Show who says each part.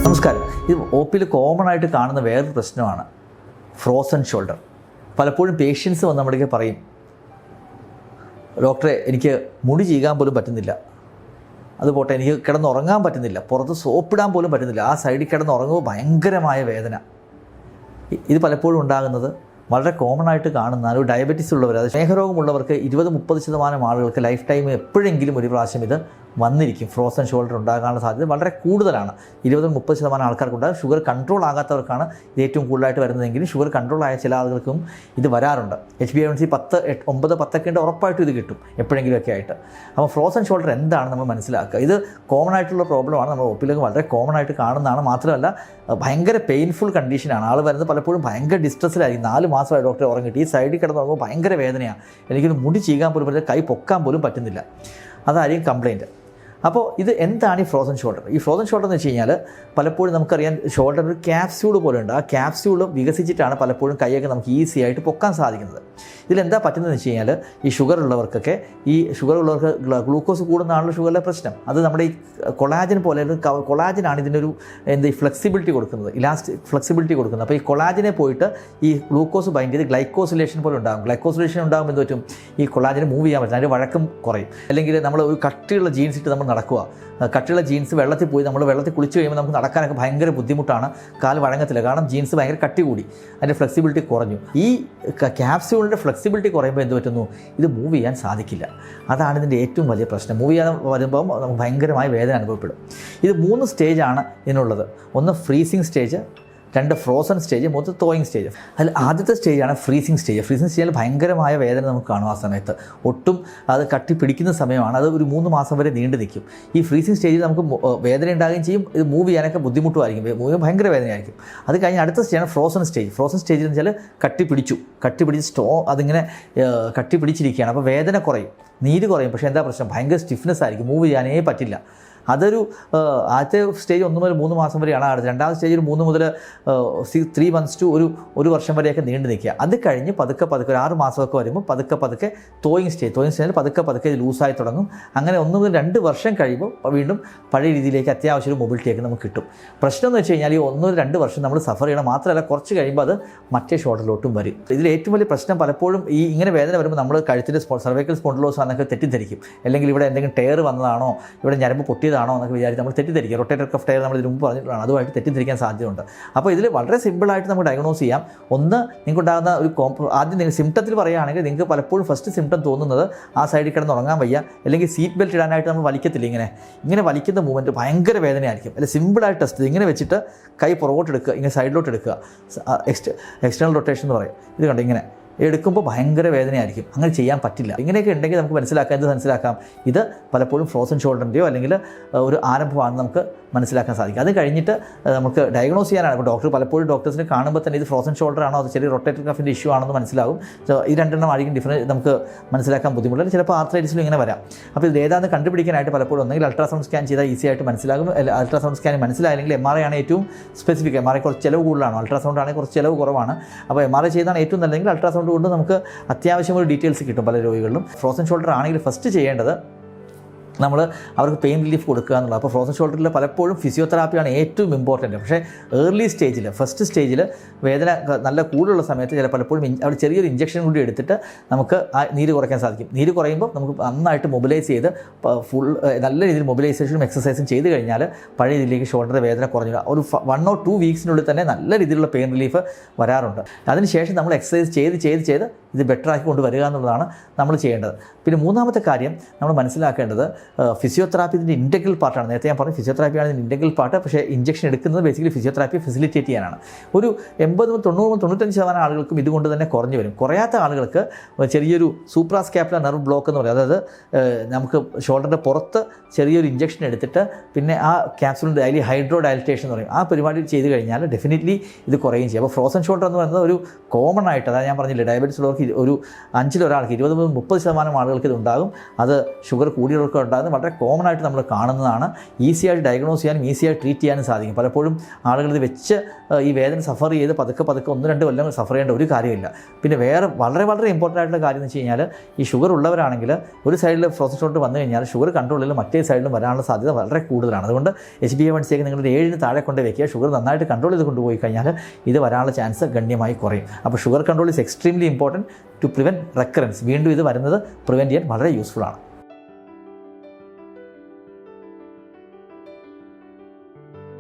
Speaker 1: നമസ്കാരം. ഇത് ഒ പിയിൽ കോമൺ ആയിട്ട് കാണുന്ന വേറൊരു പ്രശ്നമാണ് ഫ്രോസൺ ഷോൾഡർ. പലപ്പോഴും പേഷ്യൻസ് വന്ന് നമ്മുടെ പറയും, ഡോക്ടറെ എനിക്ക് മുടി ചീകാൻ പോലും പറ്റുന്നില്ല, അതുപോട്ടെ എനിക്ക് കിടന്നുറങ്ങാൻ പറ്റുന്നില്ല, പുറത്ത് സോപ്പിടാൻ പോലും പറ്റുന്നില്ല, ആ സൈഡിൽ കിടന്നുറങ്ങുമ്പോൾ ഭയങ്കരമായ വേദന. ഇത് പലപ്പോഴും ഉണ്ടാകുന്നത് വളരെ കോമൺ ആയിട്ട് കാണുന്ന ഒരു ഡയബറ്റീസ് ഉള്ളവർ, അത് സ്നേഹരോഗമുള്ളവർക്ക് 20-30% ആളുകൾക്ക് ലൈഫ് ടൈം എപ്പോഴെങ്കിലും ഒരു പ്രാവശ്യം ഇത് വന്നിരിക്കും. ഫ്രോസൺ ഷോൾഡർ ഉണ്ടാകാനുള്ള സാധ്യത വളരെ കൂടുതലാണ്. 20-30% ആൾക്കാർക്കുണ്ടാകും. ഷുഗർ കൺട്രോൾ ആകാത്തവർക്കാണ് ഇത് ഏറ്റവും കൂടുതലായിട്ട് വരുന്നതെങ്കിലും ഷുഗർ കൺട്രോൾ ആയ ചില ആളുകൾക്കും ഇത് വരാറുണ്ട്. HbA1c 9-10 ഉണ്ട്, ഉറപ്പായിട്ടും ഇത് കിട്ടും എപ്പോഴെങ്കിലുമൊക്കെ ആയിട്ട്. അപ്പോൾ ഫ്രോസൺ ഷോൾഡർ എന്താണ് നമ്മൾ മനസ്സിലാക്കുക. ഇത് കോമൺ ആയിട്ടുള്ള പ്രോബ്ലമാണ്, നമ്മൾ ഒപ്പിലൊക്കെ വളരെ കോമൺ ആയിട്ട് കാണുന്നതാണ്. മാത്രമല്ല ഭയങ്കര പെയിൻഫുൾ കണ്ടീഷനാണ്. ആൾ വരുന്നത് പലപ്പോഴും ഭയങ്കര ഡിസ്ട്രെസ്സിലായിരിക്കും. 4 മാസമായി ഡോക്ടറെ ഉറങ്ങിയിട്ട് ഈ സൈഡിൽ കിടന്നുറങ്ങുമ്പോൾ ഭയങ്കര വേദനയാണ്, എനിക്കൊരു മുടി ചീകാൻ പോലും പറ്റില്ല, കൈ പൊക്കാൻ പോലും പറ്റുന്നില്ല, അതായിരിക്കും കംപ്ലയിൻറ്റ്. അപ്പോൾ ഇത് എന്താണ് ഈ ഫ്രോസൺ ഷോൾഡർ? ഈ ഫ്രോസൺ ഷോൾഡർ എന്ന് വെച്ച് കഴിഞ്ഞാൽ പലപ്പോഴും നമുക്കറിയാം ഷോൾഡർ ഒരു ക്യാപ്സ്യൂൾ പോലെ ഉണ്ട്. ആ ക്യാപ്സ്യൂൾ വികസിച്ചിട്ടാണ് പലപ്പോഴും കൈയൊക്കെ നമുക്ക് ഈസി ആയിട്ട് പൊക്കാൻ സാധിക്കുന്നത്. ഇതിലെന്താ പറ്റുന്നതെന്ന് വെച്ച് കഴിഞ്ഞാൽ ഈ ഷുഗർ ഉള്ളവർക്ക് ഗ്ലൂക്കോസ് കൂടുന്നതാണല്ലോ ഷുഗറിലെ പ്രശ്നം. അത് നമ്മുടെ ഈ കൊളാജൻ പോലെ, കൊളാജനാണ് ഇതിൻ്റെ ഒരു ഫ്ലെക്സിബിലിറ്റി കൊടുക്കുന്നത്, ഫ്ലെക്സിബിലിറ്റി കൊടുക്കുന്നത്. അപ്പോൾ ഈ കൊളാജനെ പോയിട്ട് ഈ ഗ്ലൂക്കോസ് ബൈൻഡ് ചെയ്ത് ഗ്ലൈക്കോസിലേഷൻ പോലെ ഉണ്ടാകും. ഗ്ലൈക്കോസിലേഷൻ ഉണ്ടാകുമ്പോൾ എന്ത് പറ്റും, ഈ കൊളാജന് മൂവ് ചെയ്യാൻ പറ്റും, അതിൻ്റെ വഴക്കം കുറയും. അല്ലെങ്കിൽ നമ്മൾ ഒരു കട്ടിയുള്ള ജീൻസ് ഇട്ട് നമ്മൾ നടക്കുക, കട്ടിയുള്ള ജീൻസ് വെള്ളത്തിൽ പോയി നമ്മൾ വെള്ളത്തിൽ കുളിച്ച് കഴിയുമ്പോൾ നമുക്ക് നടക്കാനൊക്കെ ഭയങ്കര ബുദ്ധിമുട്ടാണ്, കാൽ വഴങ്ങത്തില്ല, കാരണം ജീൻസ് ഭയങ്കര കട്ടി കൂടി, അതിൻ്റെ ഫ്ലെക്സിബിലിറ്റി കുറഞ്ഞു. ഈ ക്യാപ്സ്യൂളിൻ്റെ ഫ്ലെക്സിബിലിറ്റി കുറയുമ്പോൾ എന്ത് പറ്റുന്നു, ഇത് മൂവ് ചെയ്യാൻ സാധിക്കില്ല. അതാണ് ഇതിൻ്റെ ഏറ്റവും വലിയ പ്രശ്നം. മൂവ് ചെയ്യാൻ വരുമ്പം നമുക്ക് ഭയങ്കരമായ വേദന അനുഭവപ്പെടും. ഇത് 3 സ്റ്റേജാണ് ഇതിനുള്ളത്. ഒന്ന് freezing stage, 2 frozen stage, 3 thawing stage. അതിൽ ആദ്യത്തെ സ്റ്റേജാണ് ഫ്രീസിങ് സ്റ്റേജ്. ഫ്രീസിങ് സ്റ്റേജിൽ ഭയങ്കരമായ വേദന നമുക്ക് കാണും. ആ സമയത്ത് ഒട്ടും അത് കട്ടി പിടിക്കുന്ന സമയമാണ്. അത് ഒരു 3 മാസം വരെ നീണ്ടു നിൽക്കും. ഈ ഫ്രീസിങ് സ്റ്റേജിൽ നമുക്ക് വേദന ഉണ്ടാകുകയും ചെയ്യും, ഇത് മൂവ് ചെയ്യാനൊക്കെ ബുദ്ധിമുട്ടുമായിരിക്കും, മൂവ് ചെയ്യാൻ ഭയങ്കര വേദനയായിരിക്കും. അത് കഴിഞ്ഞ് അടുത്ത സ്റ്റേജാണ് ഫ്രോസൺ സ്റ്റേജ്. ഫ്രോസൺ സ്റ്റേജിൽ എന്ന് വെച്ചാൽ കട്ടി പിടിച്ച് അതിങ്ങനെ കട്ടി പിടിച്ചിരിക്കുകയാണ്. അപ്പോൾ വേദന കുറയും, നീര് കുറയും. പക്ഷേ എന്താ പ്രശ്നം, ഭയങ്കര സ്റ്റിഫ്നെസ് ആയിരിക്കും, മൂവ് ചെയ്യാനേ പറ്റില്ല. അതൊരു ആദ്യത്തെ സ്റ്റേജ് 1 മുതൽ 3 മാസം വരെയാണ്. രണ്ടാമത്തെ സ്റ്റേജിൽ 3 മുതൽ 3 months to ഒരു വർഷം വരെയൊക്കെ നീണ്ടു നിൽക്കുക. അത് കഴിഞ്ഞ് പതുക്കെ ഒരു 6 മാസമൊക്കെ വരുമ്പോൾ പതുക്കെ തോയിങ് സ്റ്റേജിൽ പതുക്കെ ലൂസായി തുടങ്ങും. അങ്ങനെ 1 മുതൽ 2 വർഷം കഴിയുമ്പോൾ വീണ്ടും പഴയ രീതിയിലേക്ക് അത്യാവശ്യം മൊബിലിറ്റിയൊക്കെ നമുക്ക് കിട്ടും. പ്രശ്നം എന്ന് വെച്ച് കഴിഞ്ഞാൽ ഈ 1 മുതൽ 2 വർഷം നമ്മൾ സഫർ ചെയ്യണം. മാത്രമല്ല കുറച്ച് കഴിയുമ്പോൾ അത് മറ്റേ ഷോൾഡറിലോട്ടും വരും. ഇതിൽ ഏറ്റവും വലിയ പ്രശ്നം പലപ്പോഴും ഇങ്ങനെ വേദന വരുമ്പോൾ നമ്മൾ കഴുത്തിൻ്റെ സർവൈക്കൽ സ്പോണ്ടിലോസ് ആണെന്നൊക്കെ തെറ്റിദ്ധരിക്കും. അല്ലെങ്കിൽ ഇവിടെ എന്തെങ്കിലും ടയർ വന്നതാണോ, ഇവിടെ ഞരമ്പ് പൊട്ടിയതാണോ എന്നൊക്കെ വിചാരിച്ച് നമ്മൾ തെറ്റിദ്ധരിക്കുക. റൊട്ടേറ്റർ കഫ് ടയർ നമ്മൾ ഇതിന് മുമ്പ് പറഞ്ഞിട്ടുള്ളതാണ്, അതുമായിട്ട് തെറ്റിദ്ധരിക്കാൻ സാധ്യതയുണ്ട്. അപ്പോൾ ഇതിൽ വളരെ സിമ്പിളായിട്ട് നമുക്ക് ഡയഗ്നോസ് ചെയ്യാം. ഒന്ന്, നിങ്ങൾക്കുണ്ടാകുന്ന ഒരു ആദ്യം നിങ്ങൾ സിംറ്റത്തിൽ പറയുകയാണെങ്കിൽ നിങ്ങൾക്ക് പലപ്പോഴും ഫസ്റ്റ് സിംറ്റം തോന്നുന്നത് ആ സൈഡിൽ കിടന്ന് ഉറങ്ങാൻ വയ്യ, അല്ലെങ്കിൽ സീറ്റ് ബെൽറ്റ് ഇടാനായിട്ട് നമ്മൾ വലിക്കത്തില്ല, ഇങ്ങനെ വലിക്കുന്ന മൂവ്മെൻറ്റ് ഭയങ്കര വേദനയായിരിക്കും. അല്ലെങ്കിൽ സിമ്പിളായിട്ട് ടെസ്റ്റ് ഇങ്ങനെ വെച്ചിട്ട് കൈ പുറകോട്ട് എടുക്കുക, ഇങ്ങനെ സൈഡിലോട്ട് എടുക്കുക, എക്സ്റ്റേണൽ റൊട്ടേഷൻ എന്ന് പറയും. ഇത് കണ്ട് ഇങ്ങനെ എടുക്കുമ്പോൾ ഭയങ്കര വേദനയായിരിക്കും. അങ്ങനെ ചെയ്യാൻ പറ്റില്ല. ഇങ്ങനെയൊക്കെ ഉണ്ടെങ്കിൽ നമുക്ക് മനസ്സിലാക്കാം ഇത് പലപ്പോഴും ഫ്രോസൺ ഷോൾഡറിൻ്റെയോ അല്ലെങ്കിൽ ഒരു ആരംഭമാണെന്ന് നമുക്ക് മനസ്സിലാക്കാൻ സാധിക്കും. അത് കഴിഞ്ഞിട്ട് നമുക്ക് ഡയഗ്നോസ് ചെയ്യാനാണ്. ഇപ്പോൾ പലപ്പോഴും ഡോക്ടേഴ്സിനെ കാണുമ്പോൾ തന്നെ ഇത് ഫ്രോസൺ ഷോൾഡർ ആണോ, അത് ചെറിയ റൊട്ടേറ്റർ കഫിൻ്റെ ഇഷ്യൂ ആണെന്ന് മനസ്സിലാകും. ഈ 2 ആയിരിക്കും ഡിഫറൻറ്റ് നമുക്ക് മനസ്സിലാക്കാൻ ബുദ്ധിമുട്ടില്ല. ചിലപ്പോൾ ആർത്രൈറ്റിസിലും ഇങ്ങനെ വരാം. അപ്പോൾ ഇത് ഏതാണെന്ന് കണ്ടുപിടിക്കാനായിട്ട് പലപ്പോഴും ഒന്നെങ്കിൽ അൾട്രാസൗണ്ട് സ്കാൻ ചെയ്താൽ ഈസി ആയിട്ട് മനസ്സിലാകും. അൾട്രാസൗണ്ട് സ്കാൻ മനസ്സിലായില്ലെങ്കിൽ MRI ആണ് ഏറ്റവും സ്പെസിഫിക്. MRI കുറച്ച് ചിലവ് കൂടുതലാണ്, അൾട്രാസൗണ്ട് ആണെങ്കിൽ കുറച്ച് ചിലവ് കുറവാണ്. അപ്പോൾ MRI ചെയ്താണ് ഏറ്റവും നല്ലതെങ്കിൽ അൾട്രാസൗണ്ട് കൊണ്ട് നമുക്ക് അത്യാവശ്യം ഒരു ഡീറ്റെയിൽസ് കിട്ടും പല രോഗികളിലും. ഫ്രോസൺ ഷോൾഡർ ആണെങ്കിൽ ഫസ്റ്റ് ചെയ്യേണ്ടത് നമ്മൾ അവർക്ക് പെയിൻ റിലീഫ് കൊടുക്കുക എന്നുള്ളത്. അപ്പോൾ ഫ്രോസൺ ഷോൾഡറിൽ പലപ്പോഴും ഫിസിയോതെറാപ്പിയാണ് ഏറ്റവും ഇമ്പോർട്ടൻറ്റ്. പക്ഷേ ഏർലി സ്റ്റേജിൽ, ഫസ്റ്റ് സ്റ്റേജിൽ വേദന നല്ല കൂടുതലുള്ള സമയത്ത് പലപ്പോഴും അവിടെ ചെറിയൊരു ഇഞ്ചക്ഷൻ കൂടി എടുത്തിട്ട് നമുക്ക് ആ നീര് കുറയ്ക്കാൻ സാധിക്കും. നീര് കുറയുമ്പോൾ നമുക്ക് നന്നായിട്ട് മൊബിലൈസ് ചെയ്ത് നല്ല രീതിയിൽ മൊബിലൈസേഷനും എക്സസൈസും ചെയ്ത് കഴിഞ്ഞാൽ പഴയ രീതിയിലേക്ക് ഷോൾഡറിൻ്റെ വേദന കുറഞ്ഞു ഒരു 1 or 2 വീക്സിനുള്ളിൽ തന്നെ നല്ല രീതിയിലുള്ള പെയിൻ റിലീഫ് വരാറുണ്ട്. അതിനുശേഷം നമ്മൾ എക്സസൈസ് ചെയ്ത് ഇത് ബെറ്ററാക്കി കൊണ്ടുവരിക എന്നുള്ളതാണ് നമ്മൾ ചെയ്യേണ്ടത്. പിന്നെ മൂന്നാമത്തെ കാര്യം നമ്മൾ മനസ്സിലാക്കേണ്ടത് ഫിസിയോതെറാപ്പി ഇതിൻ്റെ ഇൻറ്റഗ്രൽ പാർട്ടാണ്. നേരത്തെ ഞാൻ പറഞ്ഞു ഫിസിയോതെറാപ്പിയാണ് ഇതിൻ്റെ ഇൻറ്റഗ്രൽ പാർട്ട്. പക്ഷേ ഇഞ്ചക്ഷൻ എടുക്കുന്നത് ബേസിക്കലി ഫിസിയോതെറാപ്പി ഫെസിലിറ്റേറ്റ് ചെയ്യാനാണ്. ഒരു 80-90-95% ആളുകൾക്കും ഇതുകൊണ്ട് തന്നെ കുറഞ്ഞു വരും. കുറയാത്ത ആളുകൾക്ക് ചെറിയൊരു സൂപ്രാസ്കാപ്പുലർ നെർവ് ബ്ലോക്ക് എന്ന് പറയും. അതായത് നമുക്ക് ഷോൾഡറിൻ്റെ പുറത്ത് ചെറിയൊരു ഇഞ്ചക്ഷൻ എടുത്തിട്ട് പിന്നെ ആ ക്യാപ്സുലിൻ്റെ അതിൽ ഹൈഡ്രോ ഡയലറ്റേഷൻ എന്ന് പറയും. ആ പരിപാടി ചെയ്ത് കഴിഞ്ഞാൽ ഡെഫിനറ്റ്ലി ഇത് കുറയുകയും ചെയ്യും. അപ്പോൾ ഫ്രോസൺ ഷോൾഡർ എന്ന് പറയുന്നത് ഒരു കോമൺ ആയിട്ട്, അതായത് ഞാൻ പറഞ്ഞില്ലേ ഡയബറ്റീസ് ഉള്ളവർക്ക് ഒരു 5 ഒരാൾക്ക് 20-30% ആളുകൾക്ക് ഇത് ഉണ്ടാകും. അത് ഷുഗർ കൂടിയവർക്ക് ഉണ്ടാകുന്നത് വളരെ കോമൺ ആയിട്ട് നമ്മൾ കാണുന്നതാണ്. ഈസിയായിട്ട് ഡയഗ്നോസ് ചെയ്യാനും ഈസിയായിട്ട് ട്രീറ്റ് ചെയ്യാനും സാധിക്കും. പലപ്പോഴും ആളുകൾ ഇത് വെച്ച് ഈ വേദന സഫർ ചെയ്ത് പതുക്കെ 1-2 കൊല്ലം സഫർ ചെയ്യേണ്ട ഒരു കാര്യമില്ല. പിന്നെ വേറെ വളരെ വളരെ ഇമ്പോർട്ടൻ്റ് ആയിട്ടുള്ള കാര്യം എന്ന് വെച്ച് കഴിഞ്ഞാൽ ഈ ഷുഗർ ഉള്ളവരാണെങ്കിൽ ഒരു സൈഡിൽ ഫ്രോസൺ ഷോൾഡർ വന്നു കഴിഞ്ഞാൽ ഷുഗർ കൺട്രോളിൽ മറ്റേ സൈഡിലും വരാനുള്ള സാധ്യത വളരെ കൂടുതലാണ്. അതുകൊണ്ട് HbA1c നിങ്ങൾ 7 താഴെ കൊണ്ട് വയ്ക്കുക. ഷുഗർ നന്നായിട്ട് കൺട്രോൾ ചെയ്ത് കൊണ്ടുപോയി കഴിഞ്ഞാൽ ഇത് വരാനുള്ള ചാൻസ് ഗണ്യമായി കുറയും. അപ്പോൾ sugar control is extremely important to prevent recurrence. വീണ്ടും ഇത് വരുന്നത് പ്രിവെൻറ്റ് ചെയ്യാൻ വളരെ യൂസ്ഫുൾ ആണ്.